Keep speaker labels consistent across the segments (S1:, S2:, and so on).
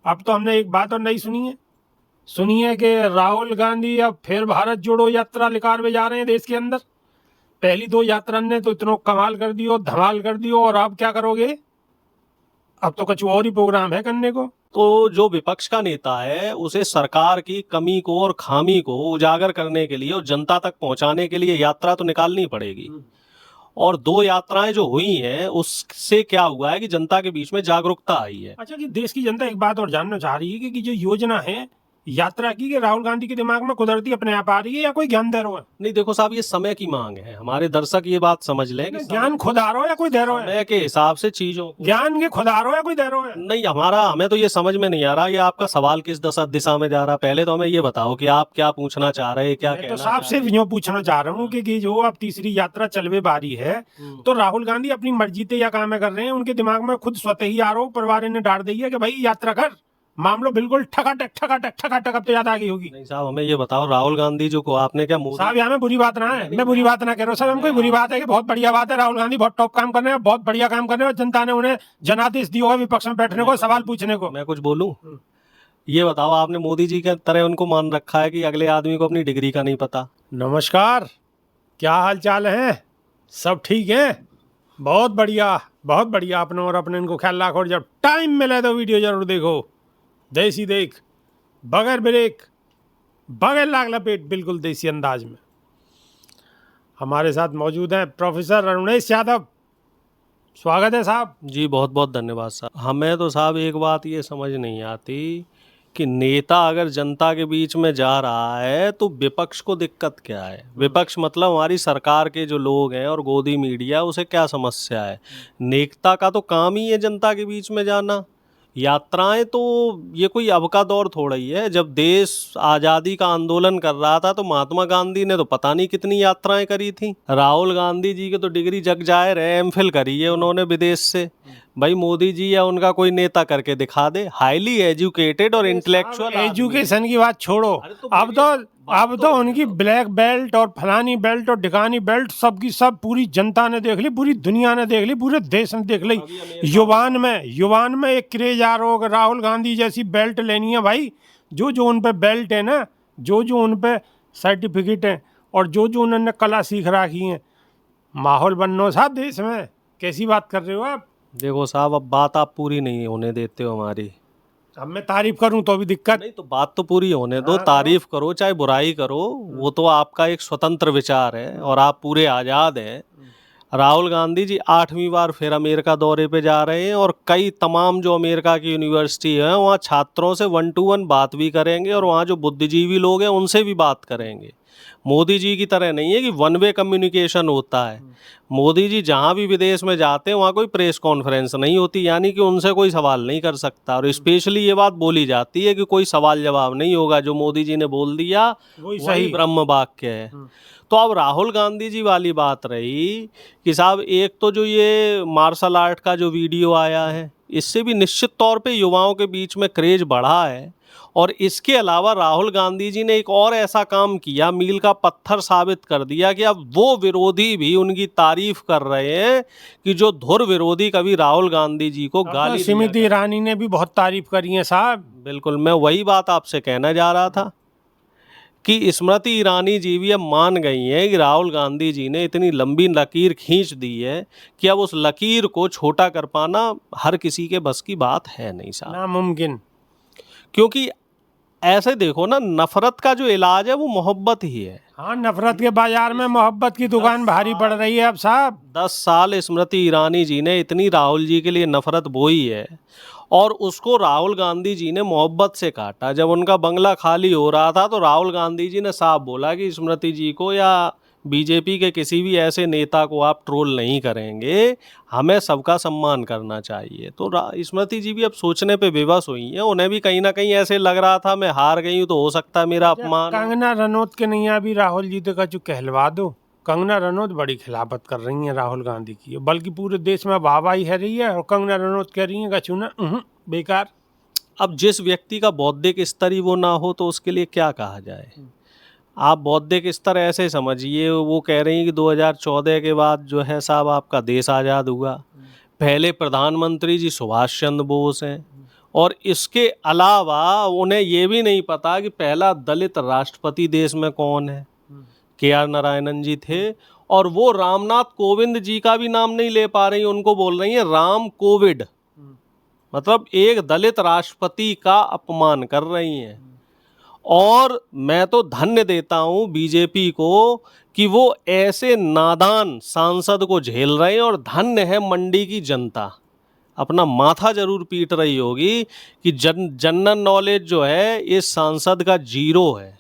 S1: अब तो हमने एक बात और नहीं सुनी है कि राहुल गांधी अब फिर भारत जोड़ो यात्रा निकालने जा रहे हैं देश के अंदर। पहली 2 यात्रा ने तो इतना कमाल कर दियो, धमाल कर दियो, और आप क्या करोगे? अब तो कुछ और ही प्रोग्राम है करने को।
S2: तो जो विपक्ष का नेता है उसे सरकार की कमी को और खामी को उजागर करने के लिए और जनता तक पहुंचाने के लिए यात्रा तो निकालनी पड़ेगी। और 2 यात्राएं जो हुई हैं उससे क्या हुआ है कि जनता के बीच में जागरूकता आई है।
S1: अच्छा, कि देश की जनता एक बात और जानना चाह रही है कि जो योजना है यात्रा की, कि राहुल गांधी के दिमाग में कुदरती अपने आप आ रही है या कोई ज्ञान दे रहा है?
S2: नहीं देखो साहब, ये समय की मांग है। हमारे दर्शक ये बात समझ लें कि
S1: ज्ञान खुद आ रहा है या कोई दे रहा है?
S2: समय के हिसाब से चीजों को
S1: ज्ञान के खुद आ रहा है या कोई दे रहा है?
S2: नहीं, हमें तो ये समझ में नहीं आ रहा ये आपका सवाल किस दिशा में जा रहा है। पहले तो हमें ये बताओ कि आप क्या पूछना चाह रहे हैं, क्या
S1: मैं तो
S2: कहना
S1: साहब
S2: चाह
S1: से
S2: रहे हैं।
S1: यूँ पूछना चाह रहा हूँ कि जो अब तीसरी यात्रा चलवे बारी है, तो राहुल गांधी अपनी मर्जी से या काम कर रहे हैं? उनके दिमाग में खुद स्वतः ही आरोप परिवार ने डाल दी है कि भाई यात्रा कर, मामलो बिल्कुल ठकाठक अब तो याद आ गई होगी।
S2: नहीं साहब, हमें ये बताओ राहुल गांधी जो को आपने क्या मोदी
S1: साहब यहाँ में बुरी बात ना है, मैं बुरी बात ना कह रहा हूँ साहब, हम कोई बुरी बात है कि बहुत बढ़िया बात है, राहुल गांधी बहुत टॉप काम कर रहे हैं, बहुत बढ़िया काम कर रहे हैं, और जनता ने उन्हें जनादेश दिया है विपक्ष में बैठने को, सवाल पूछने को।
S2: मैं कुछ बोलूं? ये बताओ, आपने मोदी जी के तरह उनको मान रखा है कि अगले आदमी को अपनी डिग्री का नहीं पता।
S1: नमस्कार, क्या हाल चाल है? सब ठीक है? बहुत बढ़िया, बहुत बढ़िया। अपने और अपने इनको ख्याल रखो, और जब टाइम मिले तो वीडियो जरूर देखो। देसी देख, बगैर ब्रेक, बगैर लाग लपेट, बिल्कुल देसी अंदाज में। हमारे साथ मौजूद हैं प्रोफेसर अरुणेश यादव। स्वागत है साहब।
S2: जी बहुत बहुत धन्यवाद साहब। हमें तो साहब एक बात ये समझ नहीं आती कि नेता अगर जनता के बीच में जा रहा है तो विपक्ष को दिक्कत क्या है। विपक्ष मतलब हमारी सरकार के जो लोग हैं और गोदी मीडिया, उसे क्या समस्या है। नेता का तो काम ही है जनता के बीच में जाना। यात्राएं तो ये कोई अब का दौर थोड़ा ही है। जब देश आज़ादी का आंदोलन कर रहा था तो महात्मा गांधी ने तो पता नहीं कितनी यात्राएं करी थी। राहुल गांधी जी के तो डिग्री जग जाहिर है, एमफिल करी है उन्होंने विदेश से। भाई मोदी जी या उनका कोई नेता करके दिखा दे। हाईली एजुकेटेड और इंटेलेक्चुअल
S1: एजुकेशन की बात छोड़ो, अब तो उनकी ब्लैक बेल्ट और फलानी बेल्ट और ढिकानी बेल्ट सबकी सब पूरी जनता ने देख ली, पूरी दुनिया ने देख ली, पूरे देश ने देख ली। युवान में एक क्रेज आ रहा होगा, राहुल गांधी जैसी बेल्ट लेनी है भाई। जो जो उन पे बेल्ट है ना, जो जो उन पे सर्टिफिकेट है, और जो जो उन्होंने कला सीख रखी है, माहौल बनना साहब देश में। कैसी बात कर रहे हो आप?
S2: देखो साहब, अब बात आप पूरी नहीं होने देते हो हमारी।
S1: अब मैं तारीफ करूं तो भी दिक्कत
S2: नहीं, तो बात तो पूरी होने दो। तारीफ करो चाहे बुराई करो, वो तो आपका एक स्वतंत्र विचार है और आप पूरे आज़ाद हैं। राहुल गांधी जी 8वीं बार फिर अमेरिका दौरे पे जा रहे हैं और कई तमाम जो अमेरिका की यूनिवर्सिटी है वहाँ छात्रों से 1 to 1 बात भी करेंगे और वहाँ जो बुद्धिजीवी लोग हैं उनसे भी बात करेंगे। मोदी जी की तरह नहीं है कि 1 वे कम्युनिकेशन होता है। मोदी जी जहाँ भी विदेश में जाते हैं वहाँ कोई प्रेस कॉन्फ्रेंस नहीं होती, यानी कि उनसे कोई सवाल नहीं कर सकता। और स्पेशली ये बात बोली जाती है कि कोई सवाल जवाब नहीं होगा, जो मोदी जी ने बोल दिया वही ब्रह्म वाक्य है। तो अब राहुल गांधी जी वाली बात रही कि साहब, एक तो जो ये मार्शल आर्ट का जो वीडियो आया है, इससे भी निश्चित तौर पे युवाओं के बीच में क्रेज बढ़ा है। और इसके अलावा राहुल गांधी जी ने एक और ऐसा काम किया, मील का पत्थर साबित कर दिया कि अब वो विरोधी भी उनकी तारीफ कर रहे हैं कि जो धुर विरोधी कभी राहुल गांधी जी को गाली
S1: स्मृति ईरानी ने भी बहुत तारीफ करी है साहब।
S2: बिल्कुल, मैं वही बात आपसे कहना जा रहा था कि स्मृति ईरानी जी भी अब मान गई हैं कि राहुल गांधी जी ने इतनी लंबी लकीर खींच दी है कि अब उस लकीर को छोटा कर पाना हर किसी के बस की बात है नहीं साहब,
S1: नामुमकिन।
S2: क्योंकि ऐसे देखो ना, नफरत का जो इलाज है वो मोहब्बत ही है।
S1: हाँ, नफरत के बाजार में मोहब्बत की दुकान भारी पड़ रही है अब साहब।
S2: 10 साल स्मृति ईरानी जी ने इतनी राहुल जी के लिए नफरत बोई है और उसको राहुल गांधी जी ने मोहब्बत से काटा। जब उनका बंगला खाली हो रहा था तो राहुल गांधी जी ने साफ बोला कि स्मृति जी को या बीजेपी के किसी भी ऐसे नेता को आप ट्रोल नहीं करेंगे, हमें सबका सम्मान करना चाहिए। तो स्मृति जी भी अब सोचने पे विवश हुई हैं। उन्हें भी कहीं ना कहीं ऐसे लग रहा था मैं हार गई हूँ तो हो सकता है मेरा अपमान।
S1: कंगना रनौत के नहीं अभी राहुल जी का जो कहलवा दो। कंगना रनौत बड़ी खिलाफत कर रही हैं राहुल गांधी की, बल्कि पूरे देश में वाहवाही है रही है, और कंगना रनौत कह रही है कि चुना बेकार।
S2: अब जिस व्यक्ति का बौद्धिक स्तर ही वो ना हो तो उसके लिए क्या कहा जाए। आप बौद्धिक स्तर ऐसे समझिए, वो कह रही हैं कि 2014 के बाद जो है साहब आपका देश आज़ाद हुआ। पहले प्रधानमंत्री जी सुभाष चंद्र बोस हैं और इसके अलावा उन्हें ये भी नहीं पता कि पहला दलित राष्ट्रपति देश में कौन है। KR नारायणन जी थे और वो रामनाथ कोविंद जी का भी नाम नहीं ले पा रही, उनको बोल रही हैं राम कोविड, मतलब एक दलित राष्ट्रपति का अपमान कर रही हैं। और मैं तो धन्य देता हूं बीजेपी को कि वो ऐसे नादान सांसद को झेल रहे हैं, और धन्य है मंडी की जनता, अपना माथा जरूर पीट रही होगी कि जनरल नॉलेज जो है इस सांसद का जीरो है।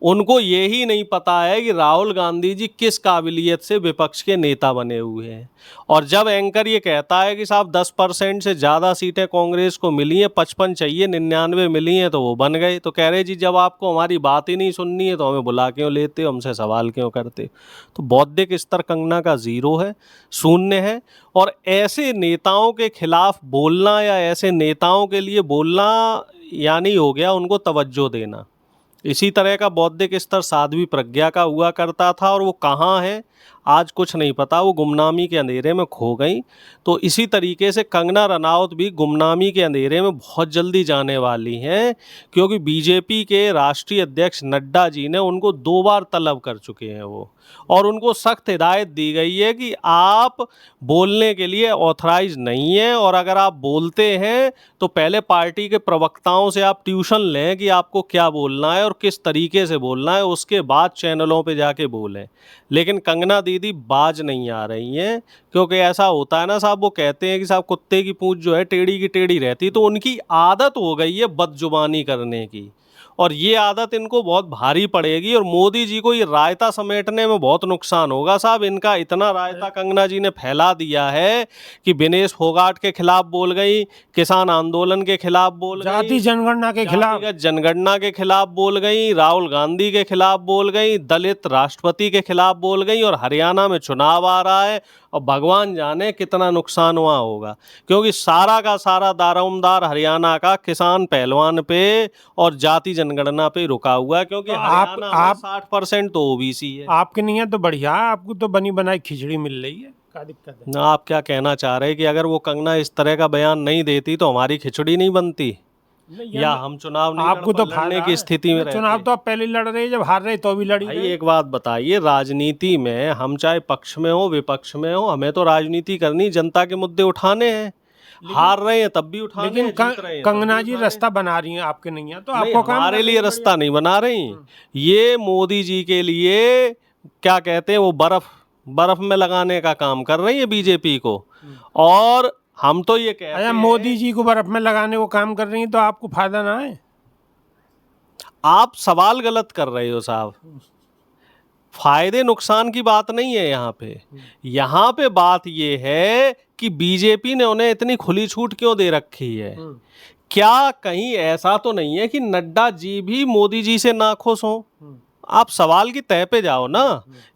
S2: उनको यही नहीं पता है कि राहुल गांधी जी किस काबिलियत से विपक्ष के नेता बने हुए हैं। और जब एंकर ये कहता है कि साहब 10% से ज़्यादा सीटें कांग्रेस को मिली हैं, 55 चाहिए, 99 मिली हैं तो वो बन गए, तो कह रहे जी जब आपको हमारी बात ही नहीं सुननी है तो हमें बुला क्यों लेते हो, हमसे सवाल क्यों करते। तो बौद्धिक स्तर कंगना का जीरो है, शून्य है। और ऐसे नेताओं के खिलाफ बोलना या ऐसे नेताओं के लिए बोलना यानी हो गया उनको तवज्जो देना। इसी तरह का बौद्धिक स्तर साध्वी प्रज्ञा का हुआ करता था, और वो कहाँ है आज कुछ नहीं पता, वो गुमनामी के अंधेरे में खो गई। तो इसी तरीके से कंगना रनावत भी गुमनामी के अंधेरे में बहुत जल्दी जाने वाली हैं, क्योंकि बीजेपी के राष्ट्रीय अध्यक्ष नड्डा जी ने उनको 2 बार तलब कर चुके हैं वो, और उनको सख्त हिदायत दी गई है कि आप बोलने के लिए ऑथराइज नहीं हैं, और अगर आप बोलते हैं तो पहले पार्टी के प्रवक्ताओं से आप ट्यूशन लें कि आपको क्या बोलना है और किस तरीके से बोलना है, उसके बाद चैनलों पे जाके बोलें। लेकिन कंगना दीदी बाज नहीं आ रही हैं, क्योंकि ऐसा होता है ना साहब, वो कहते हैं कि साहब कुत्ते की पूंछ जो है टेढ़ी की टेढ़ी रहती, तो उनकी आदत हो गई है बदजुबानी करने की, और ये आदत इनको बहुत भारी पड़ेगी। और मोदी जी को ये रायता समेटने में बहुत नुकसान होगा साहब। इनका इतना रायता कंगना जी ने फैला दिया है कि विनेश फोगाट के खिलाफ बोल गई, किसान आंदोलन के खिलाफ बोल गई,
S1: जाति जनगणना के खिलाफ,
S2: जनगणना के खिलाफ बोल गई, राहुल गांधी के खिलाफ बोल गई, दलित राष्ट्रपति के खिलाफ बोल गई, और हरियाणा में चुनाव आ रहा है और भगवान जाने कितना नुकसान हुआ होगा, क्योंकि सारा का सारा दारोमदार हरियाणा का किसान पहलवान पे और जाति जनगणना पे रुका हुआ है, क्योंकि
S1: तो
S2: हरियाणा में 60% तो ओबीसी है।
S1: आपके नहीं है तो बढ़िया है, आपको तो बनी बनाई खिचड़ी मिल रही है, क्या दिक्कत है।
S2: ना आप क्या कहना चाह रहे हैं कि अगर वो कंगना इस तरह का बयान नहीं देती तो हमारी खिचड़ी नहीं बनती, या हम चुनाव नहीं
S1: आपको तो
S2: लड़ने की स्थिति में रहते?
S1: चुनाव तो आप पहले लड़ रहे हैं, जब हार रहे तो भी लड़ी
S2: भाई एक बात बताइए, राजनीति में हम चाहे पक्ष में हो विपक्ष में हो, हमें तो राजनीति करनी, जनता के मुद्दे उठाने हैं। हार रहे हैं तब भी उठाने हैं, जीत रहे हैं
S1: कंगना जी रास्ता बना रही हैं, आपके नहीं है तो आपको काम
S2: हमारे लिए रास्ता नहीं बना रही, ये मोदी जी के लिए क्या कहते हैं वो बर्फ में लगाने का काम कर रही है बीजेपी को। और हम तो ये कहते हैं
S1: मोदी जी को बर्फ में लगाने को काम कर रही हैं तो आपको फायदा ना है।
S2: आप सवाल गलत कर रहे हो साहब, फायदे नुकसान की बात नहीं है यहाँ पे बात ये है कि बीजेपी ने उन्हें इतनी खुली छूट क्यों दे रखी है। क्या कहीं ऐसा तो नहीं है कि नड्डा जी भी मोदी जी से नाखुश हों? आप सवाल की तह पे जाओ ना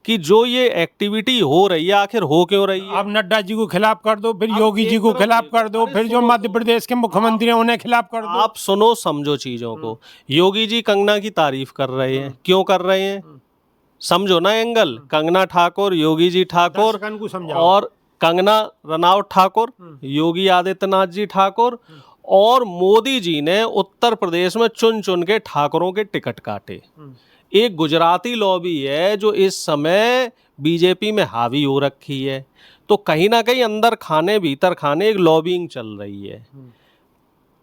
S2: कि जो ये एक्टिविटी हो रही है आखिर हो क्यों रही है।
S1: आप नड्डा जी को खिलाफ कर दो, फिर योगी जी को खिलाफ कर दो, फिर जो मध्य प्रदेश के मुख्यमंत्री हैं उन्हें खिलाफ कर दो।
S2: आप सुनो समझो चीजों को। योगी जी कंगना की तारीफ कर रहे हैं, क्यों कर रहे हैं समझो ना एंगल। कंगना ठाकुर, योगी जी ठाकुर और कंगना रनावत ठाकुर, योगी आदित्यनाथ जी ठाकुर, और मोदी जी ने उत्तर प्रदेश में चुन चुन के ठाकुरों के टिकट काटे। एक गुजराती लॉबी है जो इस समय बीजेपी में हावी हो रखी है, तो कहीं ना कहीं अंदर खाने भीतर खाने एक लॉबिंग चल रही है।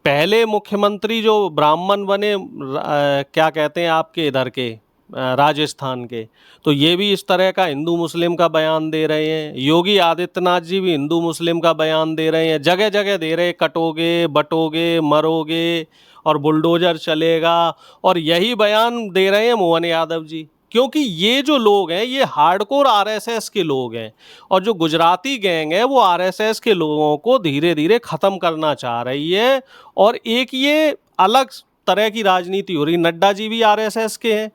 S2: पहले मुख्यमंत्री जो ब्राह्मण बने, क्या कहते हैं आपके इधर के राजस्थान के, तो ये भी इस तरह का हिंदू मुस्लिम का बयान दे रहे हैं। योगी आदित्यनाथ जी भी हिंदू मुस्लिम का बयान दे रहे हैं, जगह जगह दे रहे हैं, कटोगे बटोगे मरोगे और बुलडोजर चलेगा, और यही बयान दे रहे हैं मोहन यादव जी। क्योंकि ये जो लोग हैं ये हार्डकोर आरएसएस के लोग हैं, और जो गुजराती गैंग है वो आरएसएस के लोगों को धीरे धीरे ख़त्म करना चाह रही है, और एक ये अलग तरह की राजनीति हो रही। नड्डा जी भी आरएसएस के हैं,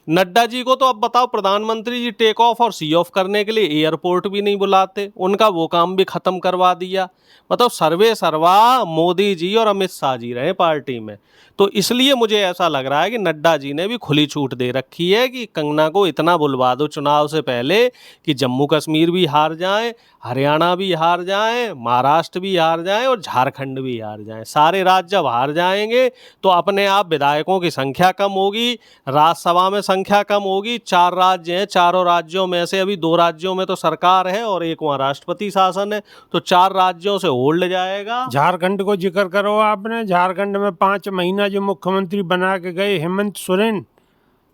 S2: नड्डा जी को तो अब बताओ, प्रधानमंत्री जी टेक ऑफ और सी ऑफ करने के लिए एयरपोर्ट भी नहीं बुलाते, उनका वो काम भी खत्म करवा दिया। मतलब सर्वे सर्वा मोदी जी और अमित शाह जी रहे पार्टी में। तो इसलिए मुझे ऐसा लग रहा है कि नड्डा जी ने भी खुली छूट दे रखी है कि कंगना को इतना बुलवा दो चुनाव से पहले कि जम्मू कश्मीर भी हार जाए, हरियाणा भी हार जाए, महाराष्ट्र भी हार जाए और झारखंड भी हार जाए। सारे राज्य जब हार जाएंगे तो अपने आप विधायकों की संख्या कम होगी, राज्यसभा में संख्या कम होगी। 4 राज्य हैं, चारों राज्यों में से अभी 2 राज्यों में तो सरकार है और एक वहाँ राष्ट्रपति शासन है, तो 4 राज्यों से होल्ड जाएगा।
S1: झारखंड को जिक्र करो आपने, झारखंड में 5 महीना जो मुख्यमंत्री बना के गए हेमंत सोरेन,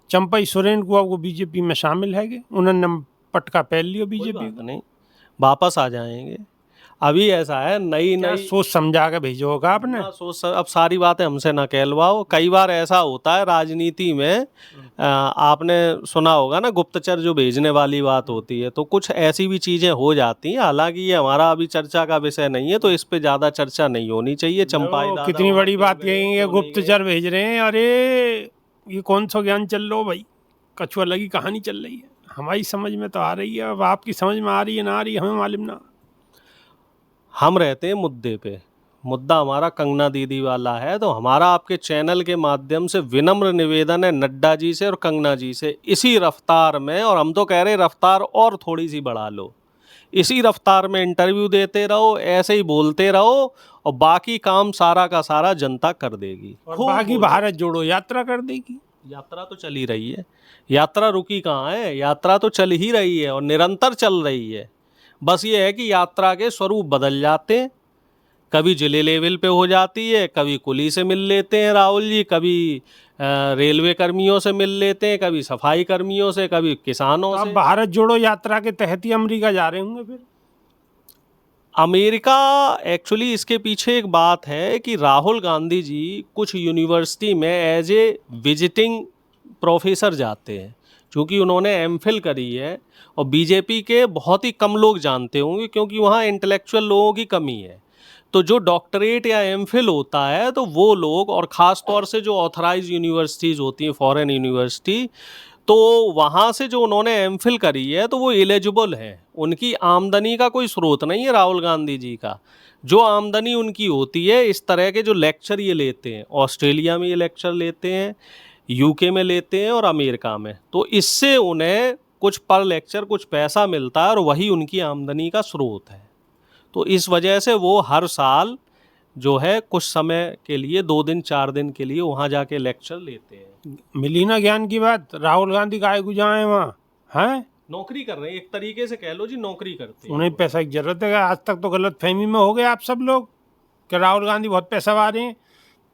S1: चंपई सोरेन को अब वो बीजेपी में शामिल है, उन्होंने पटका पहन लियो बीजेपी को।
S2: नहीं, वापस आ जाएंगे। अभी ऐसा है, नई
S1: सोच समझा के भेजो होगा आपने।
S2: अब सारी बातें हमसे ना कहलवाओ। कई बार ऐसा होता है राजनीति में, आपने सुना होगा ना, गुप्तचर जो भेजने वाली बात होती है, तो कुछ ऐसी भी चीजें हो जाती हैं। हालांकि ये हमारा अभी चर्चा का विषय नहीं है, तो इस पे ज्यादा चर्चा नहीं होनी चाहिए। चंपाई दादा
S1: कितनी बड़ी बात यही है, गुप्तचर भेज रहे हैं। अरे ये कौन सा ज्ञान चल रहा हो भाई, कछुआ लगी कहानी चल रही है। हमारी समझ में तो आ रही है, अब आपकी समझ में आ रही है ना आ रही है हमें मालूम ना।
S2: हम रहते हैं मुद्दे पे, मुद्दा हमारा कंगना दीदी वाला है। तो हमारा आपके चैनल के माध्यम से विनम्र निवेदन है नड्डा जी से और कंगना जी से, इसी रफ्तार में, और हम तो कह रहे रफ्तार और थोड़ी सी बढ़ा लो, इसी रफ्तार में इंटरव्यू देते रहो, ऐसे ही बोलते रहो, और बाकी काम सारा का सारा जनता कर देगी।
S1: और बाकी भारत जोड़ो यात्रा कर देगी।
S2: यात्रा तो चल ही रही है, यात्रा रुकी कहाँ है, यात्रा तो चल ही रही है और निरंतर चल रही है। बस ये है कि यात्रा के स्वरूप बदल जाते हैं, कभी जिले लेवल पे हो जाती है, कभी कुली से मिल लेते हैं राहुल जी, कभी रेलवे कर्मियों से मिल लेते हैं, कभी सफाई कर्मियों से, कभी किसानों से।
S1: भारत जोड़ो यात्रा के तहत ही अमेरिका जा रहे होंगे फिर।
S2: अमेरिका एक्चुअली इसके पीछे एक बात है कि राहुल गांधी जी कुछ यूनिवर्सिटी में एज ए विजिटिंग प्रोफेसर जाते हैं, क्योंकि उन्होंने एमफिल करी है, और बीजेपी के बहुत ही कम लोग जानते होंगे क्योंकि वहाँ इंटेलेक्चुअल लोगों की कमी है। तो जो डॉक्टरेट या एमफिल होता है, तो वो लोग, और ख़ास तौर से जो ऑथराइज यूनिवर्सिटीज़ होती हैं, फॉरेन यूनिवर्सिटी, तो वहाँ से जो उन्होंने एमफिल करी है तो वो एलिजिबल हैं। उनकी आमदनी का कोई स्रोत नहीं है राहुल गांधी जी का। जो आमदनी उनकी होती है, इस तरह के जो लेक्चर ये लेते हैं, ऑस्ट्रेलिया में ये लेक्चर लेते हैं, यूके में लेते हैं और अमेरिका में, तो इससे उन्हें कुछ पर लेक्चर कुछ पैसा मिलता है और वही उनकी आमदनी का स्रोत है। तो इस वजह से वो हर साल जो है कुछ समय के लिए 2 दिन 4 दिन के लिए वहाँ जाके लेक्चर लेते हैं।
S1: मिली ना ज्ञान की बात। राहुल गांधी काहे को जाए वहाँ, हैं
S2: नौकरी कर रहे हैं, एक तरीके से कह लो जी, नौकरी करते हैं।
S1: उन्हें पैसा की जरूरत है। आज तक तो गलत फहमी में हो गए आप सब लोग कि राहुल गांधी बहुत पैसा वा रहे हैं,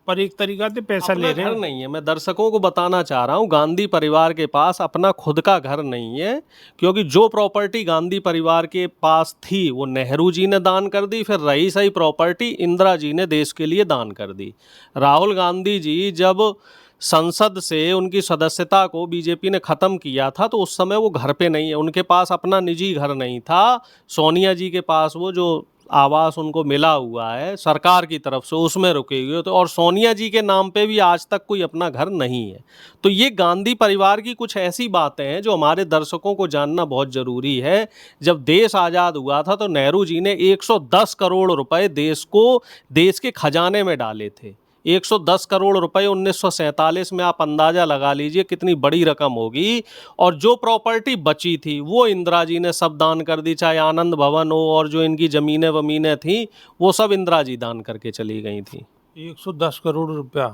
S1: पर एक तरीका से पैसा ले रहे हैं।
S2: घर नहीं है, मैं दर्शकों को बताना चाह रहा हूँ, गांधी परिवार के पास अपना खुद का घर नहीं है, क्योंकि जो प्रॉपर्टी गांधी परिवार के पास थी वो नेहरू जी ने दान कर दी, फिर रही सही प्रॉपर्टी इंदिरा जी ने देश के लिए दान कर दी। राहुल गांधी जी जब संसद से उनकी सदस्यता को बीजेपी ने ख़त्म किया था, तो उस समय वो घर पे नहीं है, उनके पास अपना निजी घर नहीं था। सोनिया जी के पास वो जो आवास उनको मिला हुआ है सरकार की तरफ से, उसमें रुके हुए, तो और सोनिया जी के नाम पे भी आज तक कोई अपना घर नहीं है। तो ये गांधी परिवार की कुछ ऐसी बातें हैं जो हमारे दर्शकों को जानना बहुत ज़रूरी है। जब देश आज़ाद हुआ था तो नेहरू जी ने 110 करोड़ रुपए देश के खजाने में डाले थे। 110 करोड़ रुपए 1947 में, आप अंदाज़ा लगा लीजिए कितनी बड़ी रकम होगी। और जो प्रॉपर्टी बची थी वो इंदिरा जी ने सब दान कर दी, चाहे आनंद भवन हो और जो इनकी ज़मीनें वमीनें थी वो सब इंदिरा जी दान करके चली गई थी।
S1: 110 करोड़ रुपया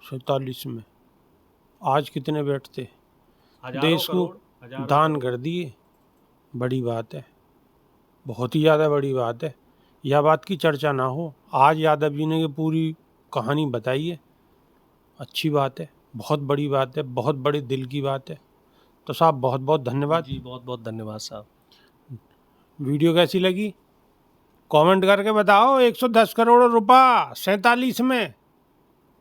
S1: 47 में, आज कितने बैठते देश को दान कर दिए। बड़ी बात है, बहुत ही ज़्यादा बड़ी बात है। यह बात की चर्चा ना हो, आज यादव जी ने पूरी कहानी बताई है, अच्छी बात है, बहुत बड़ी बात है, बहुत बड़े दिल की बात है। तो साहब बहुत बहुत धन्यवाद
S2: जी, बहुत बहुत धन्यवाद साहब।
S1: वीडियो कैसी लगी कमेंट करके बताओ। 110 करोड़ रुपया 47 में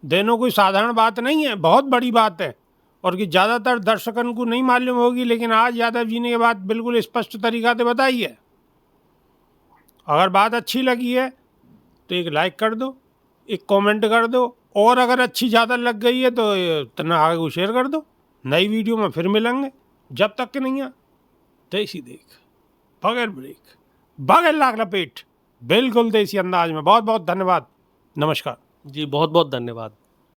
S1: देना कोई साधारण बात नहीं है, बहुत बड़ी बात है, और कि ज़्यादातर दर्शकों को नहीं मालूम होगी, लेकिन आज यादव जी ने ये बात बिल्कुल स्पष्ट तरीका से बताई है। अगर बात अच्छी लगी है तो एक लाइक कर दो, एक कमेंट कर दो, और अगर अच्छी ज़्यादा लग गई है तो इतना आगे को शेयर कर दो। नई वीडियो में फिर मिलेंगे, जब तक कि नहीं देसी देख बगैर ब्रेक बगैर लाग लपेट बिल्कुल देसी अंदाज में। बहुत बहुत धन्यवाद, नमस्कार
S2: जी बहुत बहुत धन्यवाद।